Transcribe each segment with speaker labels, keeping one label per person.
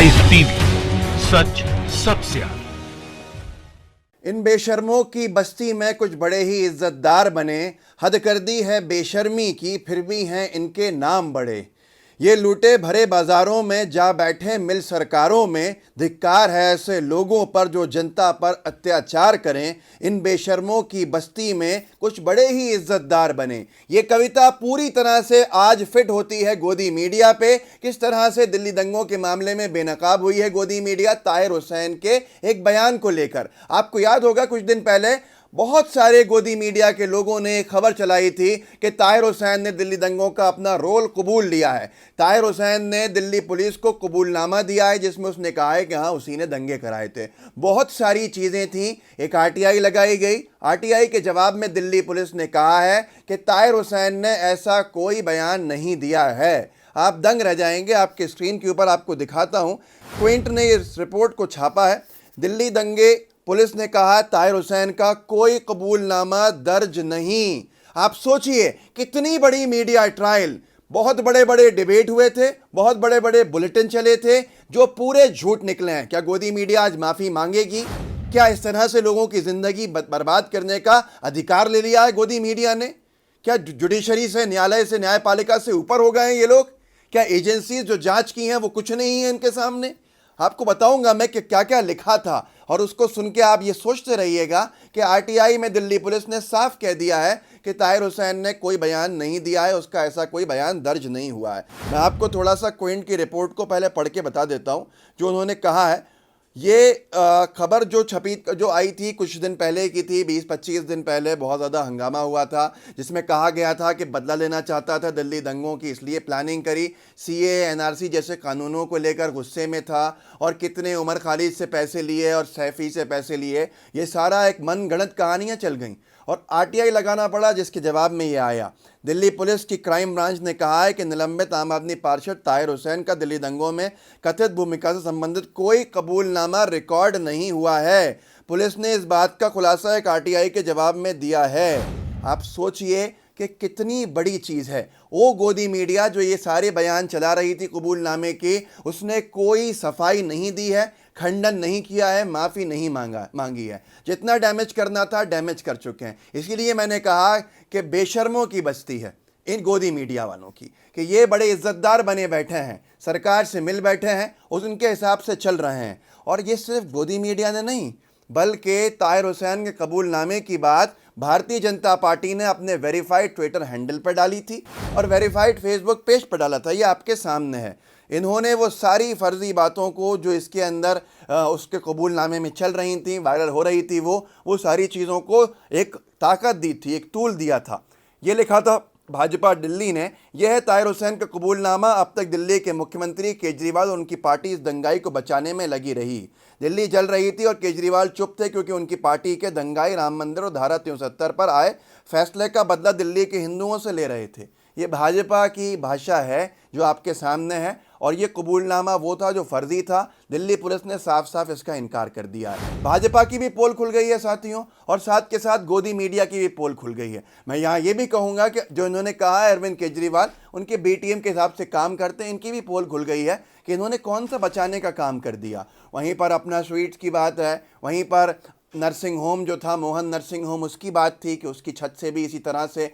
Speaker 1: Rice TV, सच सबसे आगे।
Speaker 2: इन बेशर्मों की बस्ती में कुछ बड़े ही इज्जतदार बने, हद कर दी है बेशर्मी की, फिर भी हैं इनके नाम बड़े। ये लूटे भरे बाजारों में जा बैठे मिल सरकारों में, धिक्कार है ऐसे लोगों पर जो जनता पर अत्याचार करें। इन बेशर्मों की बस्ती में कुछ बड़े ही इज्जतदार बने। ये कविता पूरी तरह से आज फिट होती है गोदी मीडिया पे। किस तरह से दिल्ली दंगों के मामले में बेनकाब हुई है गोदी मीडिया ताहिर हुसैन के एक बयान को लेकर। आपको याद होगा कुछ दिन पहले बहुत सारे गोदी मीडिया के लोगों ने एक खबर चलाई थी कि ताहिर हुसैन ने दिल्ली दंगों का अपना रोल कबूल लिया है। ताहिर हुसैन ने दिल्ली पुलिस को कबूलनामा दिया है जिसमें उसने कहा है कि हाँ उसी ने दंगे कराए थे। बहुत सारी चीज़ें थी। एक आरटीआई लगाई गई। आरटीआई के जवाब में दिल्ली पुलिस ने कहा है कि ताहिर हुसैन ने ऐसा कोई बयान नहीं दिया है। आप दंग रह जाएंगे। आपके स्क्रीन के ऊपर आपको दिखाता हूँ। क्विंट ने इस रिपोर्ट को छापा है। दिल्ली दंगे पुलिस ने कहा ताहिर हुसैन का कोई कबूलनामा दर्ज नहीं। आप सोचिए कितनी बड़ी मीडिया ट्रायल, बहुत बड़े बड़े डिबेट हुए थे, बहुत बड़े बड़े बुलेटिन चले थे जो पूरे झूठ निकले हैं। क्या गोदी मीडिया आज माफ़ी मांगेगी? क्या इस तरह से लोगों की ज़िंदगी बर्बाद करने का अधिकार ले लिया है गोदी मीडिया ने? क्या जुडिशरी से, न्यायालय से, न्यायपालिका से ऊपर हो गए हैं ये लोग? क्या एजेंसीज जो जांच की हैं वो कुछ नहीं है इनके सामने? आपको बताऊंगा मैं कि क्या क्या लिखा था और उसको सुन के आप ये सोचते रहिएगा कि आरटीआई में दिल्ली पुलिस ने साफ कह दिया है कि ताहिर हुसैन ने कोई बयान नहीं दिया है, उसका ऐसा कोई बयान दर्ज नहीं हुआ है। मैं आपको थोड़ा सा क्विंट की रिपोर्ट को पहले पढ़ के बता देता हूँ जो उन्होंने कहा है। ये खबर जो आई थी कुछ दिन पहले की थी, 20-25 दिन पहले बहुत ज़्यादा हंगामा हुआ था जिसमें कहा गया था कि बदला लेना चाहता था दिल्ली दंगों की, इसलिए प्लानिंग करी। सीए एनआरसी जैसे कानूनों को लेकर गुस्से में था और कितने उमर खालिद से पैसे लिए और सैफ़ी से पैसे लिए, ये सारा एक मनगढ़ंत कहानियाँ चल गईं और आरटीआई लगाना पड़ा जिसके जवाब में ये आया। दिल्ली पुलिस की क्राइम ब्रांच ने कहा है कि निलंबित आम आदमी पार्षद ताहिर हुसैन का दिल्ली दंगों में कथित भूमिका से संबंधित कोई कबूलनामा रिकॉर्ड नहीं हुआ है। पुलिस ने इस बात का खुलासा एक आरटीआई के जवाब में दिया है। आप सोचिए कि कितनी बड़ी चीज़ है। वो गोदी मीडिया जो ये सारे बयान चला रही थी कबूलनामे की, उसने कोई सफाई नहीं दी है, खंडन नहीं किया है, माफ़ी नहीं मांगी है। जितना डैमेज करना था डैमेज कर चुके हैं। इसीलिए मैंने कहा कि बेशर्मों की बस्ती है इन गोदी मीडिया वालों की कि ये बड़े इज्जतदार बने बैठे हैं, सरकार से मिल बैठे हैं, उनके हिसाब से चल रहे हैं। और ये सिर्फ गोदी मीडिया ने नहीं बल्कि ताहिर हुसैन के कबूलनामे की बात भारतीय जनता पार्टी ने अपने वेरीफाइड ट्विटर हैंडल पर डाली थी और वेरीफाइड फेसबुक पेज पर डाला था। ये आपके सामने है। इन्होंने वो सारी फर्जी बातों को जो इसके अंदर उसके कबूलनामे में चल रही थी, वायरल हो रही थी, वो सारी चीज़ों को एक ताकत दी थी, एक तूल दिया था। ये लिखा था भाजपा दिल्ली ने, यह है ताहिर हुसैन का कबूलनामा। अब तक दिल्ली के मुख्यमंत्री केजरीवाल और उनकी पार्टी इस दंगाई को बचाने में लगी रही। दिल्ली जल रही थी और केजरीवाल चुप थे क्योंकि उनकी पार्टी के दंगाई राम मंदिर और धारा 370 पर आए फैसले का बदला दिल्ली के हिंदुओं से ले रहे थे। ये भाजपा की भाषा है जो आपके सामने है और ये कबूलनामा वो था जो फर्जी था। दिल्ली पुलिस ने साफ साफ इसका इनकार कर दिया है। भाजपा की भी पोल खुल गई है साथियों, और साथ के साथ गोदी मीडिया की भी पोल खुल गई है। मैं यहाँ ये भी कहूँगा कि जो इन्होंने कहा है अरविंद केजरीवाल उनके बीटीएम के हिसाब से काम करते हैं, इनकी भी पोल खुल गई है कि इन्होंने कौन सा बचाने का काम कर दिया। वहीं पर अपना स्वीट्स की बात है, वहीं पर नर्सिंग होम जो था मोहन नर्सिंग होम, उसकी बात थी कि उसकी छत से भी इसी तरह से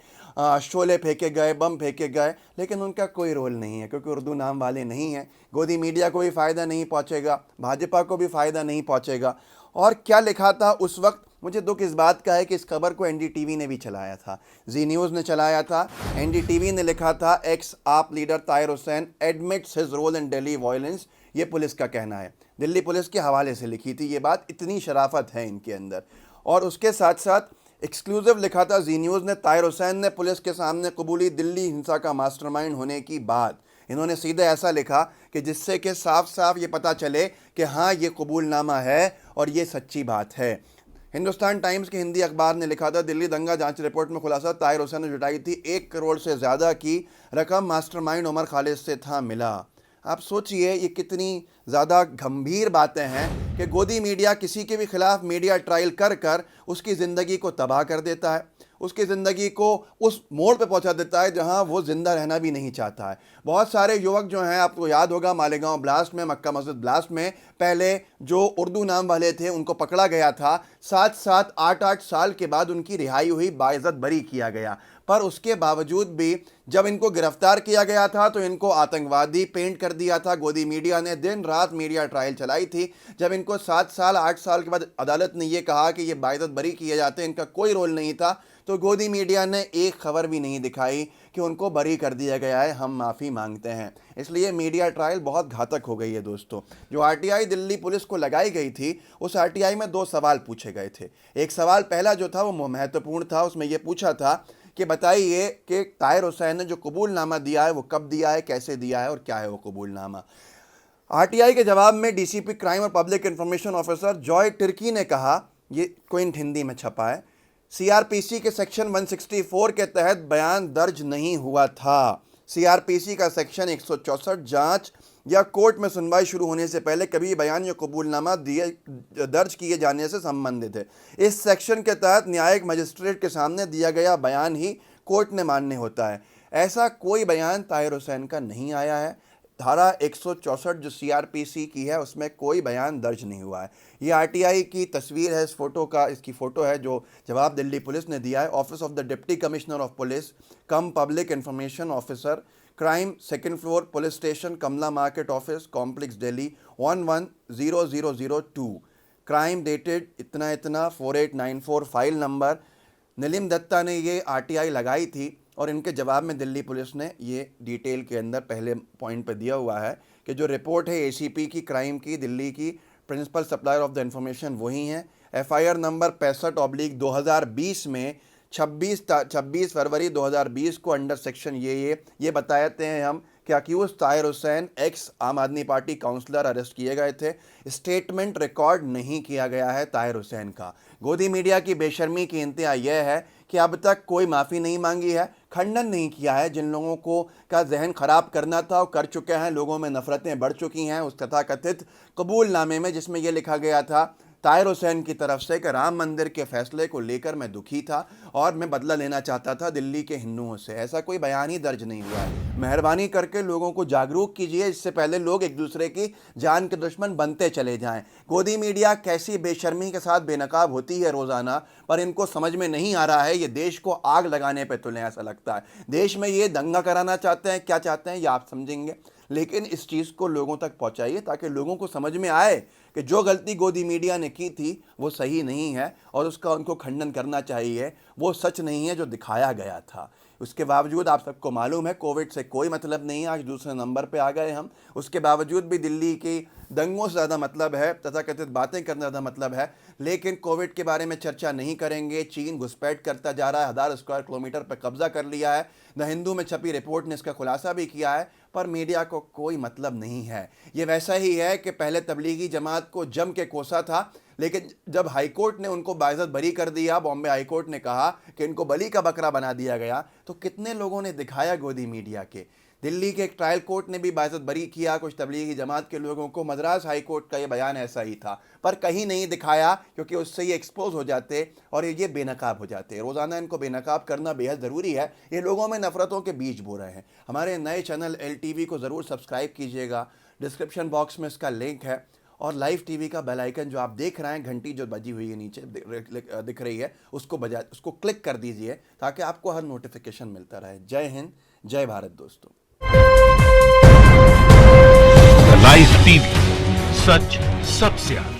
Speaker 2: शोले फेंके गए, बम फेंके गए, लेकिन उनका कोई रोल नहीं है क्योंकि उर्दू नाम वाले नहीं हैं। गोदी मीडिया को भी फ़ायदा नहीं पहुंचेगा, भाजपा को भी फ़ायदा नहीं पहुंचेगा। और क्या लिखा था उस वक्त, मुझे दुख इस बात का है कि इस खबर को एनडीटीवी ने भी चलाया था, जी न्यूज़ ने चलाया था। एनडीटीवी ने लिखा था ex AAP leader Tahir Hussain admits his role in Delhi violence. ये पुलिस का कहना है, दिल्ली पुलिस के हवाले से लिखी थी ये बात। इतनी शराफत है इनके अंदर। और उसके साथ साथ एक्सक्लूसिव लिखा था जी न्यूज़ ने, ताहिर हुसैन ने पुलिस के सामने कबूली दिल्ली हिंसा का मास्टरमाइंड होने की बात। इन्होंने सीधे ऐसा लिखा कि जिससे कि साफ साफ ये पता चले कि हाँ ये कबूलनामा है और ये सच्ची बात है। हिंदुस्तान टाइम्स के हिंदी अखबार ने लिखा था दिल्ली दंगा जांच रिपोर्ट में खुलासा, ताहिर हुसैन ने जुटाई थी 1 करोड़ से ज़्यादा की रकम, मास्टरमाइंड उमर खालिद से था मिला। आप सोचिए ये कितनी ज़्यादा गंभीर बातें हैं कि गोदी मीडिया किसी के भी खिलाफ मीडिया ट्रायल कर कर उसकी ज़िंदगी को तबाह कर देता है, उसकी ज़िंदगी को उस मोड़ पे पहुंचा देता है जहां वो ज़िंदा रहना भी नहीं चाहता है। बहुत सारे युवक जो हैं, आपको याद होगा मालेगांव ब्लास्ट में, मक्का मस्जिद ब्लास्ट में पहले जो उर्दू नाम वाले थे उनको पकड़ा गया था, 7-7 8-8 साल के बाद उनकी रिहाई हुई, बाइज्जत बरी किया गया। पर उसके बावजूद भी जब इनको गिरफ्तार किया गया था तो इनको आतंकवादी पेंट कर दिया था। गोदी मीडिया ने दिन रात मीडिया ट्रायल चलाई थी। जब इनको 7 साल 8 साल के बाद अदालत ने यह कहा कि ये बाइज्जत बरी किए जाते हैं, इनका कोई रोल नहीं था, तो गोदी मीडिया ने एक खबर भी नहीं दिखाई कि उनको बरी कर दिया गया है, हम माफ़ी मांगते हैं। इसलिए मीडिया ट्रायल बहुत घातक हो गई है दोस्तों। जो आरटीआई दिल्ली पुलिस को लगाई गई थी, उस आरटीआई में 2 सवाल पूछे गए थे। एक सवाल पहला जो था वो महत्वपूर्ण था, उसमें यह पूछा था कि बताइए कि ताहिर हुसैन ने जो कबूलनामा दिया है वो कब दिया है, कैसे दिया है और क्या है वो कबूलनामा। आरटीआई के जवाब में डीसीपी क्राइम और public information officer Joy Tirkey ने कहा, ये क्विंट हिंदी में छपा है, सीआरपीसी के सेक्शन 164 के तहत बयान दर्ज नहीं हुआ था। सीआरपीसी का सेक्शन 164 जांच या कोर्ट में सुनवाई शुरू होने से पहले कभी बयान या कबूलनामा दर्ज किए जाने से संबंधित है। इस सेक्शन के तहत न्यायिक मजिस्ट्रेट के सामने दिया गया बयान ही कोर्ट ने मान्य होता है। ऐसा कोई बयान ताहिर हुसैन का नहीं आया है। धारा 164 जो सीआरपीसी की है उसमें कोई बयान दर्ज नहीं हुआ है। ये आरटीआई की तस्वीर है, इस फोटो का, इसकी फ़ोटो है जो जवाब दिल्ली पुलिस ने दिया है। Office of the deputy commissioner of police cum public information officer, crime, 2nd floor, police station, Kamla market office, complex, Delhi 110002। Crime dated इतना इतना 4894, फाइल नंबर। नीलिम दत्ता ने ये आरटीआई लगाई थी और इनके जवाब में दिल्ली पुलिस ने ये डिटेल के अंदर पहले पॉइंट पे दिया हुआ है कि जो रिपोर्ट है एसीपी की क्राइम की, दिल्ली की principal supplier of the information वही हैं। एफआईआर नंबर 65/2020 में 26 फरवरी 2020 को अंडर सेक्शन ये बताते हैं हम कि अक्यूज ताहिर हुसैन एक्स आम आदमी पार्टी काउंसलर अरेस्ट किए गए थे। स्टेटमेंट रिकॉर्ड नहीं किया गया है ताहिर हुसैन का। गोदी मीडिया की बेशर्मी की इंतहा यह है कि अब तक कोई माफ़ी नहीं मांगी है, खंडन नहीं किया है। जिन लोगों को का जहन ख़राब करना था वो कर चुके हैं, लोगों में नफ़रतें बढ़ चुकी हैं। उस तथाकथित कबूलनामे में जिसमें यह लिखा गया था ताहिर हुसैन की तरफ से कि राम मंदिर के फैसले को लेकर मैं दुखी था और मैं बदला लेना चाहता था दिल्ली के हिंदुओं से, ऐसा कोई बयान ही दर्ज नहीं हुआ है। मेहरबानी करके लोगों को जागरूक कीजिए, इससे पहले लोग एक दूसरे की जान के दुश्मन बनते चले जाएं। गोदी मीडिया कैसी बेशर्मी के साथ बेनकाब होती है रोज़ाना, पर इनको समझ में नहीं आ रहा है। ये देश को आग लगाने पर तुले, ऐसा लगता है। देश में ये दंगा कराना चाहते हैं, क्या चाहते हैं ये आप समझेंगे, लेकिन इस चीज़ को लोगों तक पहुंचाइए ताकि लोगों को समझ में आए कि जो गलती गोदी मीडिया ने की थी वो सही नहीं है और उसका उनको खंडन करना चाहिए। वो सच नहीं है जो दिखाया गया था। उसके बावजूद आप सबको मालूम है कोविड से कोई मतलब नहीं है, आज दूसरे नंबर पे आ गए हम। उसके बावजूद भी दिल्ली की दंगों से ज़्यादा मतलब है, तथाकथित बातें करना ज़्यादा मतलब है, लेकिन कोविड के बारे में चर्चा नहीं करेंगे। चीन घुसपैठ करता जा रहा है, 1000 स्क्वायर किलोमीटर पर कब्जा कर लिया है। द हिंदू में छपी रिपोर्ट ने इसका खुलासा भी किया है, पर मीडिया को कोई मतलब नहीं है। ये वैसा ही है कि पहले तबलीगी जमात को जम के कोसा था, लेकिन जब हाईकोर्ट ने उनको बाइज्जत बरी कर दिया, बॉम्बे हाईकोर्ट ने कहा कि इनको बली का बकरा बना दिया गया, तो कितने लोगों ने दिखाया गोदी मीडिया के। दिल्ली के एक ट्रायल कोर्ट ने भी बाइज्जत बरी किया कुछ तबलीगी जमात के लोगों को। मद्रास हाई कोर्ट का ये बयान ऐसा ही था, पर कहीं नहीं दिखाया क्योंकि उससे ये एक्सपोज हो जाते और ये बेनकाब हो जाते। रोज़ाना इनको बेनकाब करना बेहद ज़रूरी है। ये लोगों में नफ़रतों के बीज बो रहे हैं। हमारे नए चैनल LTV को ज़रूर सब्सक्राइब कीजिएगा, डिस्क्रिप्शन बॉक्स में इसका लिंक है, और लाइव टीवी का बेल आइकन जो आप देख रहे हैं, घंटी जो बजी हुई है नीचे दिख रही है, उसको क्लिक कर दीजिए ताकि आपको हर नोटिफिकेशन मिलता रहे। जय हिंद, जय भारत दोस्तों।
Speaker 1: लाइव टीवी, सच सबसे आगे।